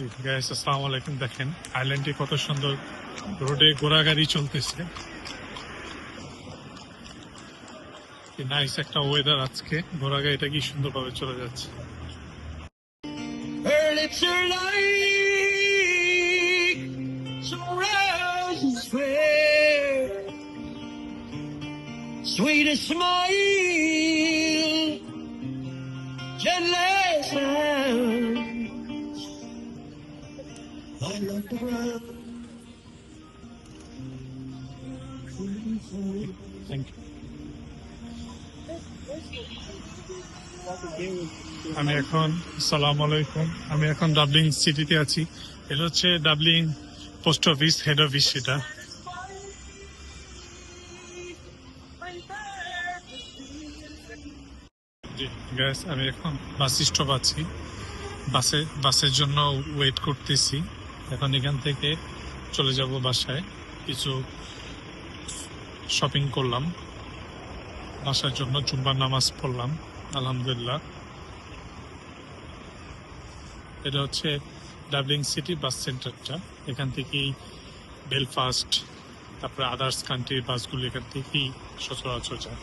জি guys, আসসালামু আলাইকুম। দেখেন আইল্যান্ডে কত সুন্দর রোডে ঘোড়াগাড়ি চলতেছে। নাইস একটা ওয়েদার আজকে, ঘোড়াগাড়িটা কি সুন্দর ভাবে চলে যাচ্ছে। Her lips are like some roses fair, sweetest smile, gentlest hands. I love the world. Thank you. আমি এখন আসসালামু আলাইকুম, আমি এখন ডাবলিং সিটিতে আছি। এটা হচ্ছে doubling post office, head office সেটা। জি গ্যাস, আমি এখন বাস স্টপ আছি, বাসের জন্য ওয়েট করতেছি। এখন এখান থেকে চলে যাব বাসায়। কিছু শপিং করলাম, বাসার জন্য জুম্মার নামাজ পড়লাম আলহামদুলিল্লাহ। এটা হচ্ছে ডাবলিং সিটি বাস সেন্টারটা। এখান থেকেই বেলফাস্ট, তারপরে আদার্স কান্ট্রির বাসগুলো এখান থেকেই সচরাচর যায়।